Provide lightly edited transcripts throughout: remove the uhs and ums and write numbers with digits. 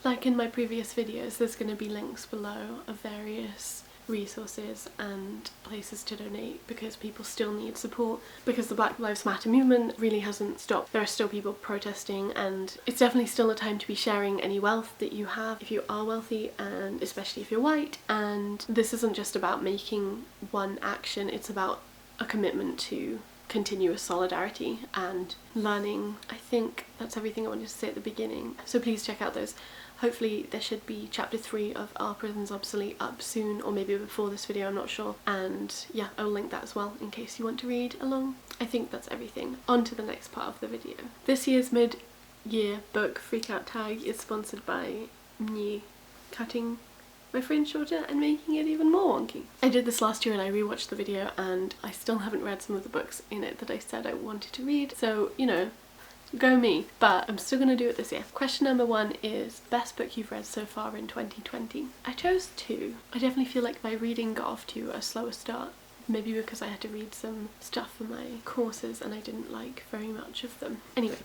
Like in my previous videos, there's going to be links below of various resources and places to donate, because people still need support, because the Black Lives Matter movement really hasn't stopped. There are still people protesting, and it's definitely still a time to be sharing any wealth that you have if you are wealthy, and especially if you're white. And this isn't just about making one action, it's about a commitment to continuous solidarity and learning. I think that's everything I wanted to say at the beginning, so please check out those. Hopefully there should be chapter 3 of Are Prisons Obsolete up soon, or maybe before this video, I'm not sure. And yeah, I'll link that as well in case you want to read along. I think that's everything. On to the next part of the video. This year's mid-year book freakout tag is sponsored by me cutting my fringe shorter and making it even more wonky. I did this last year and I rewatched the video, and I still haven't read some of the books in it that I said I wanted to read, so you know, go me, but I'm still gonna do it this year. Question number 1 is best book you've read so far in 2020. I chose 2. I definitely feel like my reading got off to a slower start, maybe because I had to read some stuff for my courses and I didn't like very much of them. Anyway,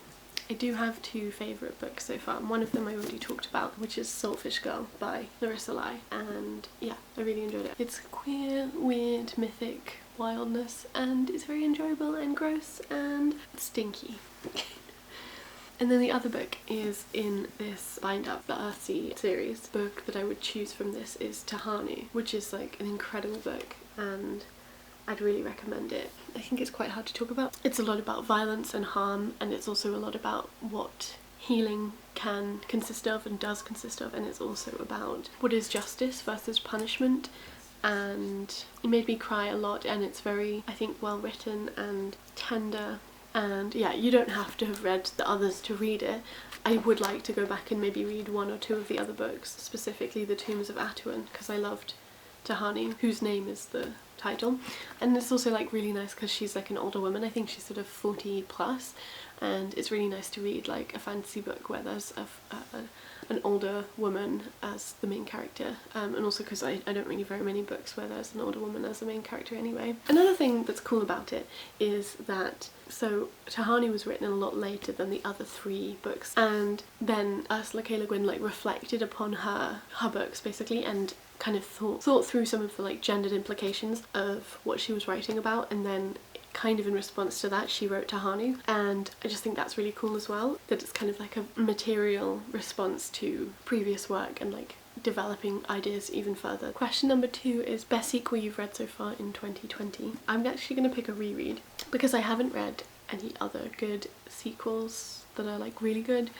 I do have 2 favourite books so far, and one of them I already talked about, which is Saltfish Girl by Larissa Lai, and yeah, I really enjoyed it. It's queer, weird, mythic wildness, and it's very enjoyable and gross and stinky. And then the other book is in this Bind Up the Earthsea series. The book that I would choose from this is Tahanu, which is like an incredible book, and I'd really recommend it. I think it's quite hard to talk about. It's a lot about violence and harm, and it's also a lot about what healing can consist of and does consist of, and it's also about what is justice versus punishment. And it made me cry a lot, and it's very, I think, well written and tender. And yeah, you don't have to have read the others to read it. I would like to go back and maybe read 1 or 2 of the other books, specifically The Tombs of Atuan, because I loved Tahani, whose name is the title. And it's also like really nice because she's like an older woman. I think she's sort of 40 plus, and it's really nice to read like a fantasy book where there's an older woman as the main character, and also because I don't read very many books where there's an older woman as the main character anyway. Another thing that's cool about it is that, so Tahani was written a lot later than the other 3 books, and then Ursula K. Le Guin like reflected upon her books basically, and kind of thought through some of the like gendered implications of what she was writing about, and then kind of in response to that she wrote Tahanu. And I just think that's really cool as well, that it's kind of like a material response to previous work and like developing ideas even further. Question number 2 is best sequel you've read so far in 2020. I'm actually going to pick a reread because I haven't read any other good sequels that are like really good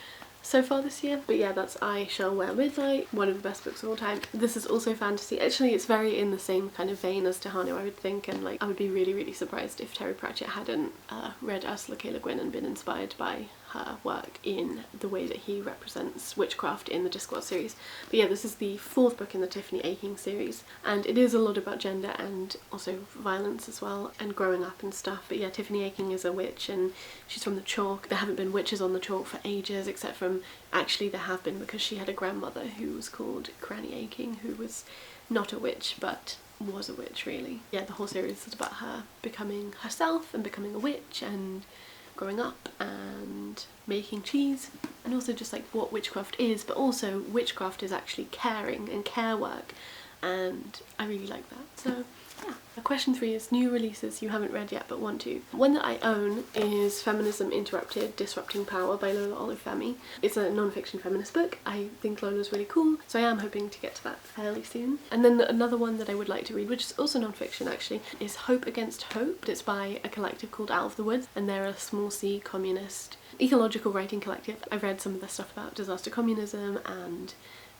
so far this year. But yeah, that's I Shall Wear Midnight, one of the best books of all time. This is also fantasy. Actually, it's very in the same kind of vein as Tahanu, I would think, and like I would be really surprised if Terry Pratchett hadn't read Ursula K. Le Guin and been inspired by her work in the way that he represents witchcraft in the Discworld series. But yeah, this is the 4th book in the Tiffany Aching series, and it is a lot about gender and also violence as well, and growing up and stuff. But yeah, Tiffany Aching is a witch, and she's from the Chalk. There haven't been witches on the Chalk for ages, except from, actually there have been, because she had a grandmother who was called Granny Aching, who was not a witch but was a witch really. Yeah, the whole series is about her becoming herself and becoming a witch and growing up and making cheese, and also just like what witchcraft is, but also witchcraft is actually caring and care work, and I really like that. So yeah. Question 3 is new releases you haven't read yet but want to. One that I own is Feminism Interrupted, Disrupting Power by Lola Olufemi. It's a non-fiction feminist book. I think Lola's really cool, so I am hoping to get to that fairly soon. And then another one that I would like to read, which is also non-fiction actually, is Hope Against Hope. It's by a collective called Out of the Woods, and they're a small c communist ecological writing collective. I've read some of their stuff about disaster communism and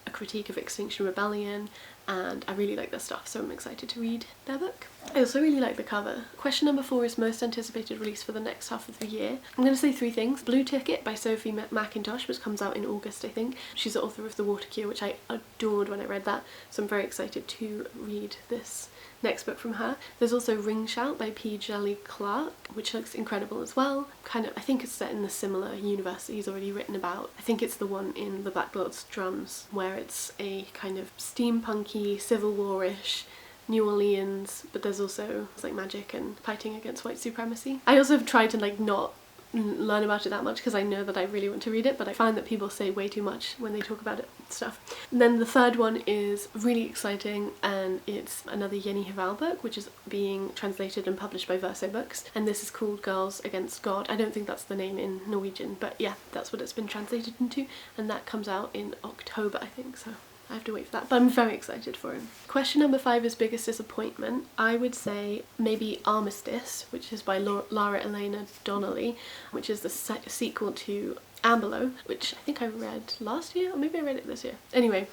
a critique of Extinction Rebellion, and I really like their stuff, so I'm excited to read their book. I also really like the cover. Question number 4 is most anticipated release for the next half of the year. I'm going to say 3 things. Blue Ticket by Sophie McIntosh, which comes out in August I think. She's the author of The Water Cure, which I adored when I read that, so I'm very excited to read this next book from her. There's also Ring Shout by P. Jelly Clark, which looks incredible as well. I think it's set in the similar universe that he's already written about. I think it's the one in The Black Lord's Drums, where it's a kind of steampunky, Civil War-ish New Orleans, but there's also like magic and fighting against white supremacy. I also have tried to like not learn about it that much because I know that I really want to read it, but I find that people say way too much when they talk about it stuff. And then the third one is really exciting, and it's another Jenny Haval book, which is being translated and published by Verso Books, and this is called Girls Against God. I don't think that's the name in Norwegian, but yeah, that's what it's been translated into, and that comes out in October, I think, so I have to wait for that, but I'm very excited for him. Question number 5 is biggest disappointment. I would say maybe Armistice, which is by Lara Elena Donnelly, which is the sequel to Ambelo, which I think I read last year, or maybe I read it this year. Anyway,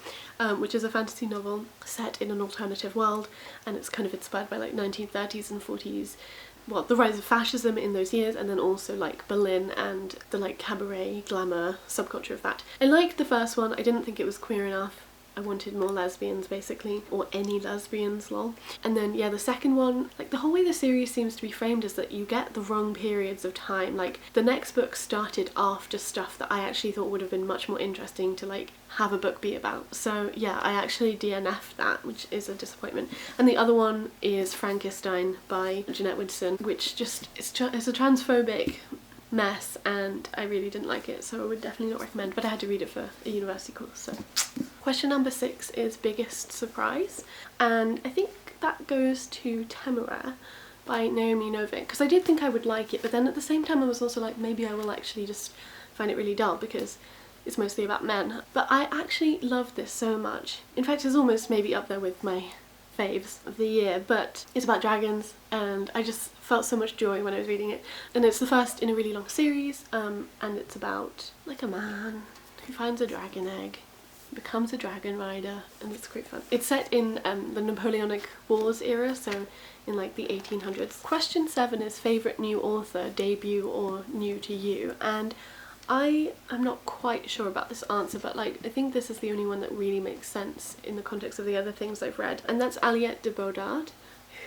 which is a fantasy novel set in an alternative world, and it's kind of inspired by like 1930s and 40s, well, the rise of fascism in those years, and then also like Berlin and the like cabaret glamour subculture of that. I liked the first one. I didn't think it was queer enough. I wanted more lesbians basically, or any lesbians, lol. And then yeah, the second one, like the whole way the series seems to be framed is that you get the wrong periods of time. Like the next book started after stuff that I actually thought would have been much more interesting to like have a book be about. So yeah, I actually DNF'd that, which is a disappointment. And the other one is Frankenstein by Jeanette, which just it's a transphobic mess, and I really didn't like it, so I would definitely not recommend, but I had to read it for a university course, so. Question number 6 is biggest surprise, and I think that goes to Temeraire by Naomi Novik, because I did think I would like it, but then at the same time I was also like, maybe I will actually just find it really dull because it's mostly about men. But I actually love this so much. In fact, it's almost maybe up there with my faves of the year, but it's about dragons, and I just felt so much joy when I was reading it. And it's the first in a really long series, and it's about like a man who finds a dragon egg, becomes a dragon rider, and it's great fun. It's set in the Napoleonic Wars era, so in like the 1800s. Question 7 is favourite new author, debut or new to you, and I am not quite sure about this answer, but like I think this is the only one that really makes sense in the context of the other things I've read, and that's Aliette de Bodard,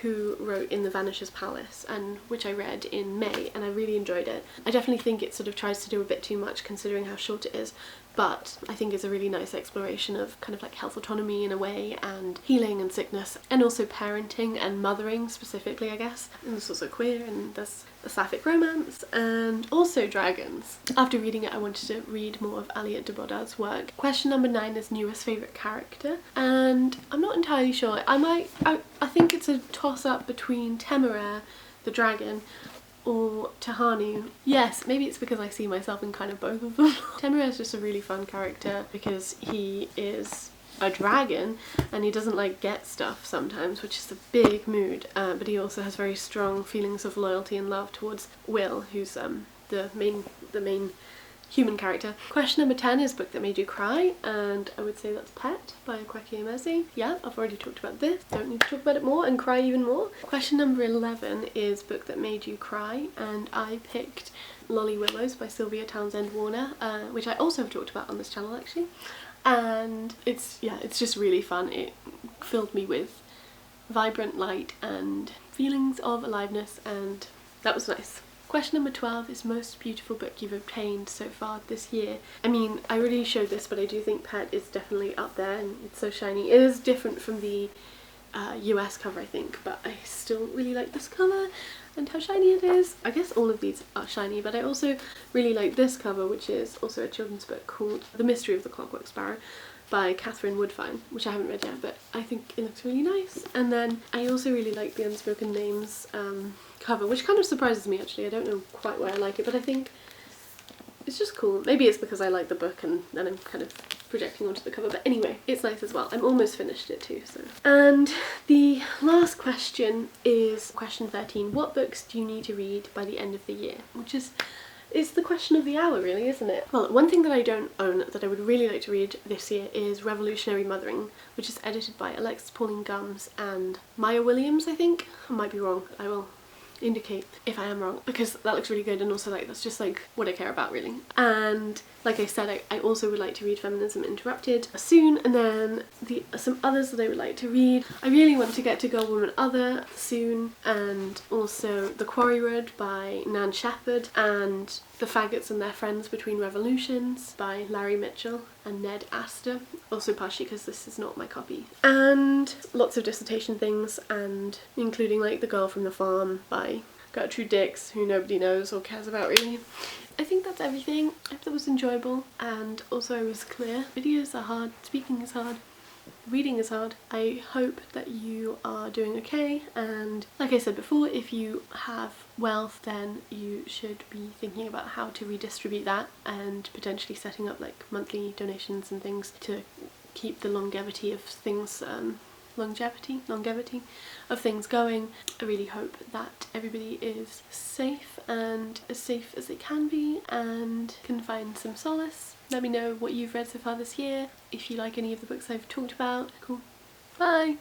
who wrote In the Vanisher's Palace, and which I read in May, and I really enjoyed it. I definitely think it sort of tries to do a bit too much considering how short it is, but I think it's a really nice exploration of kind of like health autonomy in a way, and healing and sickness, and also parenting and mothering specifically, I guess. And it's also queer, and there's a sapphic romance, and also dragons. After reading it, I wanted to read more of Aliette de Bodard's work. Question number 9 is newest favourite character, and I'm not entirely sure. I think it's a toss-up between Temeraire, the dragon, or Tahani. Yes, maybe it's because I see myself in kind of both of them. Temeraire is just a really fun character because he is a dragon and he doesn't like get stuff sometimes, which is a big mood, but he also has very strong feelings of loyalty and love towards Will, who's the main human character. Question number 10 is book that made you cry, and I would say that's Pet by Kweki Emezi. Yeah, I've already talked about this, don't need to talk about it more and cry even more. Question number 11 is book that made you cry, and I picked Lolly Willows by Sylvia Townsend Warner, which I also have talked about on this channel actually, and it's just really fun. It filled me with vibrant light and feelings of aliveness, and that was nice. Question number 12 is most beautiful book you've obtained so far this year. I mean, I already showed this, but I do think Pet is definitely up there, and it's so shiny. It is different from the US cover, I think, but I still really like this cover and how shiny it is. I guess all of these are shiny, but I also really like this cover, which is also a children's book called The Mystery of the Clockwork Sparrow by Catherine Woodfine, which I haven't read yet, but I think it looks really nice. And then I also really like the Unspoken Names cover, which kind of surprises me actually. I don't know quite why I like it, but I think it's just cool. Maybe it's because I like the book and then I'm kind of projecting onto the cover, but anyway, it's nice as well. I'm almost finished it too, so. And the last question is question 13. What books do you need to read by the end of the year? Which is the question of the hour, really, isn't it? Well, one thing that I don't own that I would really like to read this year is Revolutionary Mothering, which is edited by Alexis Pauline Gumbs and Maya Williams, I think. I might be wrong. I will indicate if I am wrong, because that looks really good, and also like that's just like what I care about really. And like I said, I also would like to read Feminism Interrupted soon, and then some others that I would like to read. I really want to get to Girl, Woman, Other soon, and also The Quarry Road by Nan Shepherd, and The Faggots and Their Friends Between Revolutions by Larry Mitchell and Ned Astor, also partially because this is not my copy. And lots of dissertation things, and including like The Girl from the Farm by Gertrude Dix, who nobody knows or cares about really. I think that's everything. I hope that was enjoyable, and also I was clear. Videos are hard, speaking is hard, reading is hard. I hope that you are doing okay, and like I said before, if you have wealth then you should be thinking about how to redistribute that and potentially setting up like monthly donations and things to keep the longevity of things longevity of things going. I really hope that everybody is safe and as safe as they can be and can find some solace. Let me know what you've read so far this year, if you like any of the books I've talked about. Cool. Bye!